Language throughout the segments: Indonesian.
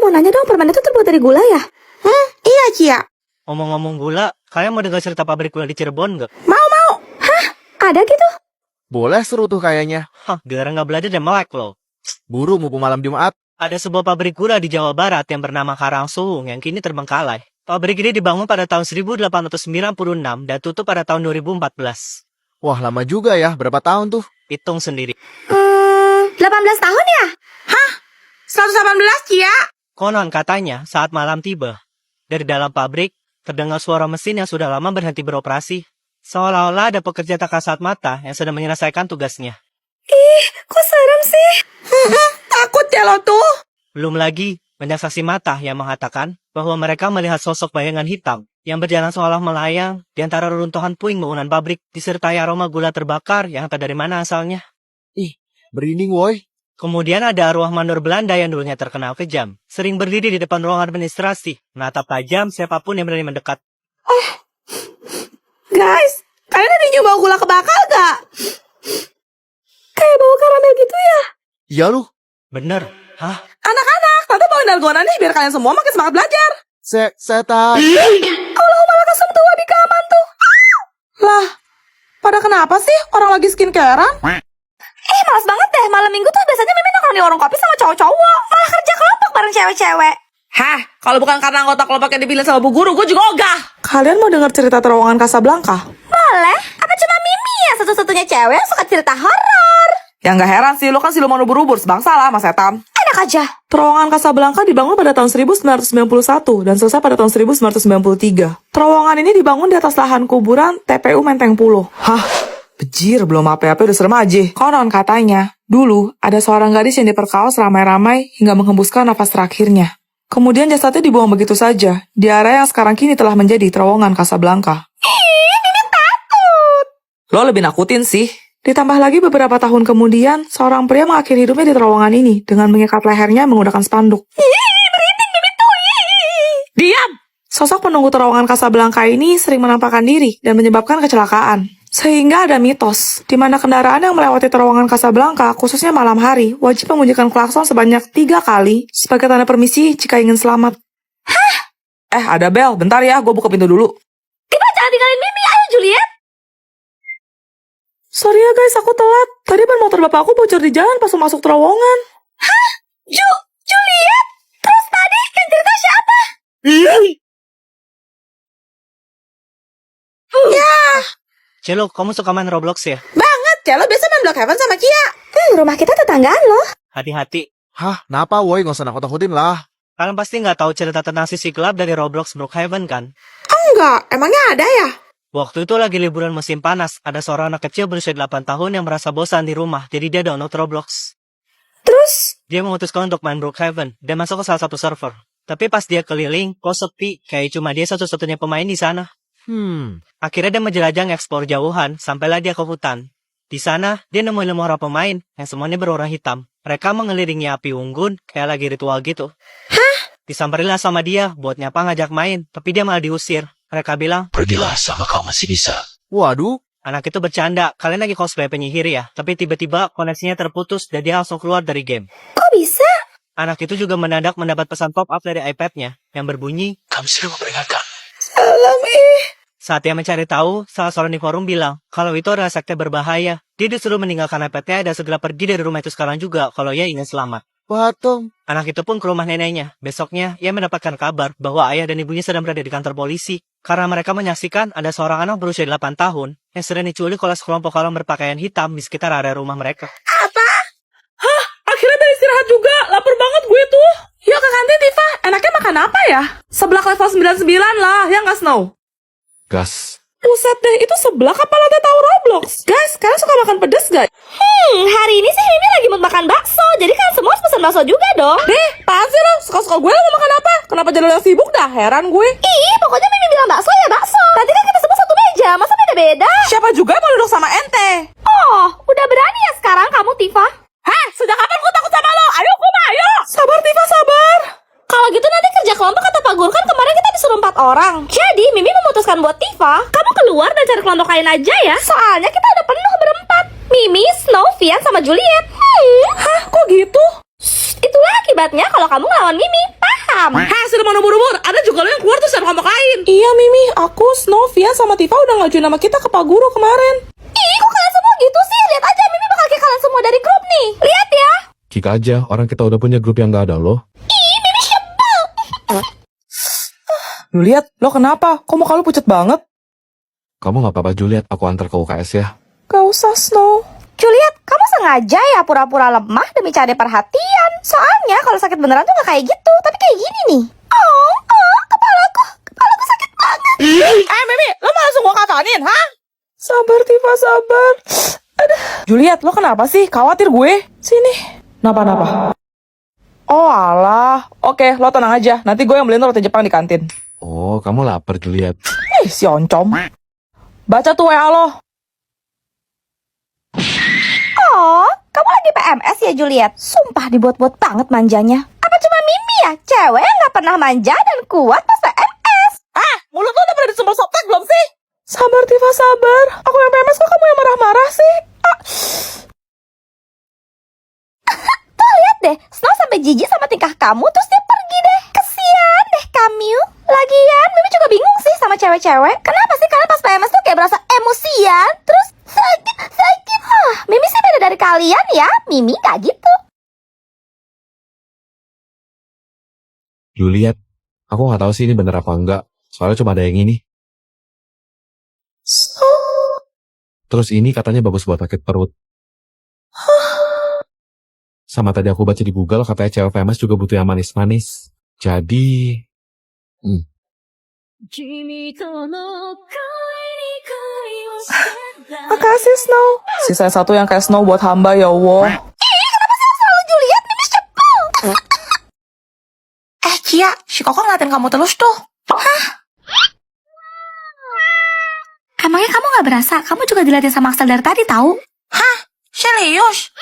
mau nanya dong, permen itu terbuat dari gula ya? Iya, Cia. Ngomong-ngomong gula, kalian mau dengar cerita pabrik gula di Cirebon nggak? Mau. Ada gitu? Boleh, seru tuh kayaknya. Hah, gara nggak belajar dan melek loh. Buru mumpung malam Jumat. Ada sebuah pabrik gula di Jawa Barat yang bernama Karangsuwung yang kini terbengkalai. Pabrik ini dibangun pada tahun 1896 dan tutup pada tahun 2014. Wah, lama juga ya. Berapa tahun tuh? Hitung sendiri. 18 tahun ya? 118, Cia. Konon katanya saat malam tiba, dari dalam pabrik terdengar suara mesin yang sudah lama berhenti beroperasi. Seolah-olah ada pekerja tak kasat mata yang sedang menyelesaikan tugasnya. Kok serem sih? Takut ya lo tuh. Belum lagi, banyak saksi mata yang mengatakan bahwa mereka melihat sosok bayangan hitam yang berjalan seolah melayang di antara reruntuhan puing bangunan pabrik disertai aroma gula terbakar yang entah dari mana asalnya. Merinding, woi. Kemudian ada arwah mandor Belanda yang dulunya terkenal kejam, sering berdiri di depan ruang administrasi, menatap tajam siapapun yang berani mendekat. Guys, kalian ada nyoba gula kebakar gak? Kayak bau karamel gitu ya? Iya lu. Bener, hah? Anak-anak, tante bawain dalgona nih biar kalian semua makin semangat belajar. Setan. Allahumma lakasum tuh wabika aman tuh. Lah, pada kenapa sih orang lagi skincarean? Males banget deh, malam minggu tuh biasanya Mimi nongkrong di warung kopi sama cowok-cowok. Malah kerja kelompok bareng cewek-cewek. Hah, kalau bukan karena anggota kelompok yang dipilih sama bu guru, gue juga ogah. Kalian mau dengar cerita terowongan Casablanca? Boleh? Apa cuma Mimi ya satu-satunya cewek yang suka cerita horor? Ya nggak heran sih, lo kan siluman ubur-ubur, sebangsa lah sama setan. Enak aja. Terowongan Casablanca dibangun pada tahun 1991 dan selesai pada tahun 1993. Terowongan ini dibangun di atas lahan kuburan TPU Menteng Pulo. Hah? Bejir, belum apa-apa udah serem aja. Konon katanya, dulu ada seorang gadis yang diperkaos ramai-ramai hingga menghembuskan nafas terakhirnya. Kemudian jasadnya dibuang begitu saja di area yang sekarang kini telah menjadi terowongan Casablanca. Mimi takut. Lo lebih nakutin sih. Ditambah lagi beberapa tahun kemudian, seorang pria mengakhiri hidupnya di terowongan ini dengan mengikat lehernya menggunakan spanduk. Merinding Mimi tuh. Diam! Sosok penunggu terowongan Casablanca ini sering menampakkan diri dan menyebabkan kecelakaan. Sehingga ada mitos, di mana kendaraan yang melewati terowongan Casablanca, khususnya malam hari, wajib membunyikan klakson sebanyak 3 kali sebagai tanda permisi jika ingin selamat. Hah? Ada bel, bentar ya, gue buka pintu dulu. Tiba jangan tinggalin Mimi, ayo Juliet. Sorry ya guys, aku telat. Tadi ban motor bapak aku bocor di jalan pas masuk terowongan. Juliet? Terus tadi yang cerita siapa? Celo, kamu suka main Roblox ya? Banget ya, lo biasa main Block Heaven sama Kia. Rumah kita tetanggaan loh. Hati-hati. Hah, kenapa woi? Nggak usah nakut-nakutin lah. Kalian pasti nggak tahu cerita tentang sisi gelap dari Roblox Brookhaven kan? Enggak, emangnya ada ya? Waktu itu lagi liburan musim panas, ada seorang anak kecil berusia 8 tahun yang merasa bosan di rumah, jadi dia download Roblox. Terus? Dia memutuskan untuk main Brookhaven dan masuk ke salah satu server. Tapi pas dia keliling, kok sepi, kayak cuma dia satu-satunya pemain di sana. Akhirnya dia menjelajah ngeksplor jauhan, sampailah dia ke hutan. Di sana, dia nemuin 5 orang pemain yang semuanya berwarna hitam. Mereka mengelilingi api unggun, kayak lagi ritual gitu. Hah? Disamperinlah sama dia, buat nyapa ngajak main, tapi dia malah diusir. Mereka bilang, Pergilah sama kau masih bisa. Waduh. anak itu bercanda, kalian lagi cosplay penyihir ya? Tapi tiba-tiba koneksinya terputus dan dia langsung keluar dari game. Kok bisa? Anak itu juga mendadak mendapat pesan pop-up dari iPad-nya yang berbunyi, Kami sudah memperingatkan. Salam saat dia mencari tahu, salah seorang di forum bilang kalau itu adalah sekte berbahaya. Dia disuruh meninggalkan iPad-nya dan segera pergi dari rumah itu sekarang juga kalau ia ingin selamat. Patung. Anak itu pun ke rumah neneknya. Besoknya, ia mendapatkan kabar bahwa ayah dan ibunya sedang berada di kantor polisi. Karena mereka menyaksikan ada seorang anak berusia 8 tahun yang sedang diculik oleh sekelompok orang berpakaian hitam di sekitar area rumah mereka. Apa? Hah? Akhirnya bisa istirahat juga. Lapar banget gue tuh. Yuk ke kantin, Tifa. Enaknya makan apa ya? Seblak level 99 lah. Ya nggak, Snow? Gas. Buset deh, itu seblak apa latte tahu Roblox? Guys, kalian suka makan pedas gak? Hari ini sih Mimi lagi mau makan bakso. Jadi kan semua harus pesan bakso juga dong. Deh, apaan sih lo? Suka-suka gue lo mau makan apa? Kenapa jadi lo yang sibuk dah? Heran gue. Ih, pokoknya Mimi bilang bakso ya bakso. Nanti kan kita semua satu meja, masa beda-beda? Siapa juga mau duduk sama ente? Oh, udah berani ya sekarang kamu, Tifa? Hah? Sejak kapan gue takut sama lo? Ayo, Kuma, ayo! Sabar, Tifa, sabar. Kalau gitu nanti kerja kelompok kata Pak Gur, kan kemarin kita disuruh 4 orang. Jadi Mimi memutuskan buat Tifa, kamu keluar dan cari kelompok lain aja ya. Soalnya kita udah penuh berempat. Mimi, Snow, Vian, sama Juliet. Hah? Kok gitu? Itulah akibatnya kalau kamu ngelawan Mimi. Paham? hitam. Heh, sudah mana buru-buru? Ada juga lo yang keluar terus ada kelompok lain. Iya, Mimi. Aku, Snow, Vian, sama Tifa udah ngajuin nama kita ke Pak Guru kemarin. Ih, kok kalian semua gitu sih? Lihat aja, Mimi bakal kick kalian semua dari grup nih. Lihat ya. Kick aja, orang kita udah punya grup yang gak ada loh. Ih, Mimi sebel. Lu lihat, lo kenapa? Kok muka lu pucat banget? Kamu gak apa-apa Juliet, aku antar ke UKS ya. Gak usah, Snow. Juliet, kamu sengaja ya pura-pura lemah demi cari perhatian. Soalnya kalau sakit beneran tuh gak kayak gitu, tapi kayak gini nih. Kepalaku sakit banget. Mimi, lo mau langsung gua katanin, ha? Sabar, Tifa, sabar. Aduh. Juliet, lo kenapa sih? Khawatir gue. Sini. Napa? Oh alah. Oke, lo tenang aja. Nanti gue yang beliin roti Jepang di kantin. Oh, kamu lapar Juliet. Si oncom. Baca tuh WA lo. Oh, kamu lagi PMS ya Juliet? Sumpah dibuat-buat banget manjanya. Apa cuma Mimi ya? Cewek yang gak pernah manja dan kuat pas PMS. Mulut lo udah pernah disumpel softtek belum sih? Sabar, Tifa, sabar. Aku yang PMS kok kamu yang marah-marah sih? Tuh lihat deh, Snow sampai jijik sama tingkah kamu terus dia pergi deh. Kesian deh kamu. Lagian, Mimi juga bingung sih sama cewek-cewek. Kenapa sih kalian pas PMS tuh kayak berasa emosian? Terus sakit. Mimi sih beda dari kalian ya. Mimi gak gitu. Juliet, aku gak tahu sih ini bener apa enggak. Soalnya cuma ada yang ini. Terus ini katanya bagus buat sakit perut. Sama tadi aku baca di Google katanya cewek PMS juga butuh yang manis-manis. Jadi... Makasih, Snow. Sisa satu yang kayak Snow buat hamba, ya Allah. Selalu Juliet, Mimi sebel. Cia, si Koko ngeliatin kamu terus tuh. Emangnya kamu gak berasa? Kamu juga dilihatin sama Axel dari tadi tahu? Serius?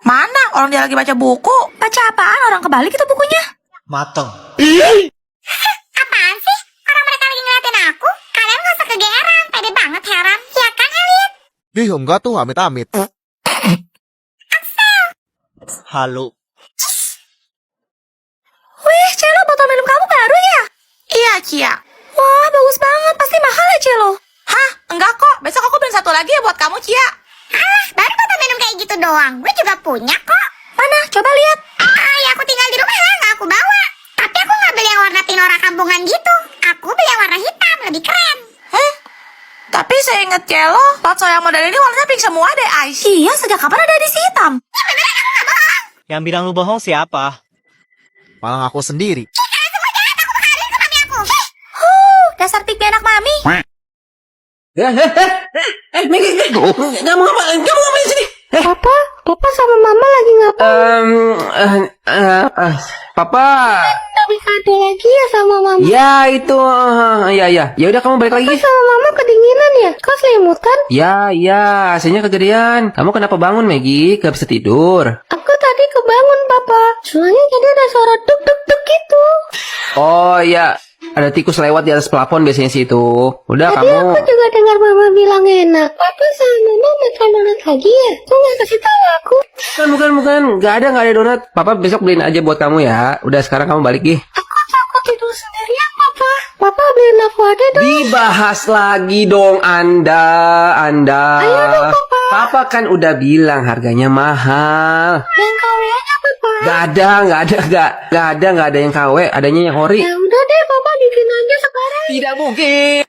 Mana? Orang dia lagi baca buku. Baca apaan? Orang kebalik itu bukunya. Mateng. Apaan sih? Orang mereka lagi ngeliatin aku. Kalian gak usah kegeeran. Pede banget heran. Ya kan, Elliot? Ih, enggak tuh, amit-amit. Halo. Wih, Celo, botol minum kamu baru ya? Iya, Cia. Wah, bagus banget. Pasti mahal ya, Celo. Hah? Enggak kok. Besok aku beliin satu lagi ya buat kamu, Cia. Alah, baru botol minum kayak gitu doang. Gue juga punya kok. Mana? Coba lihat. Ya aku tinggal di rumah lah, gak aku bawa. Tapi aku gak beli yang warna tinora kampungan gitu. Aku beli yang warna hitam, lebih keren. Tapi saya inget Celo, patso yang model ini warnanya pink semua deh, Ais. Iya, sejak kapan ada edisi hitam? Yang bilang lu bohong siapa? Malah aku sendiri. Dasar pipi anak mami. Kamu ngapain sini? Papa sama mama lagi ngapain? Papa. Gak bisa ada lagi ya sama mama. Ya itu, ya. Ya udah kamu balik lagi. Sama mama kedinginan ya? Kau selimutan? Ya, hasilnya kegedean. Kamu kenapa bangun, Maggie? Gak bisa tidur. Aku tadi kebangun, Papa. Soalnya tadi ada suara duk-duk-duk gitu. Oh iya, ada tikus lewat di atas plafon biasanya sih itu. Udah kamu. juga dengar mama bilang enak. Papa sama mama makan donat lagi ya? Kok gak kasih tahu aku? Bukan. Gak ada donat. Papa besok beliin aja buat kamu ya. Udah sekarang kamu balik gih. Aku takut tidur sendirian, Papa. Papa beliin aku ada dong. Dibahas lagi dong Anda. Ayo dong, Papa. Papa kan udah bilang harganya mahal. Yang KW aja, Papa. Gak ada yang KW, adanya yang ori. Ya udah deh, Papa bikin aja sekarang. Tidak mungkin.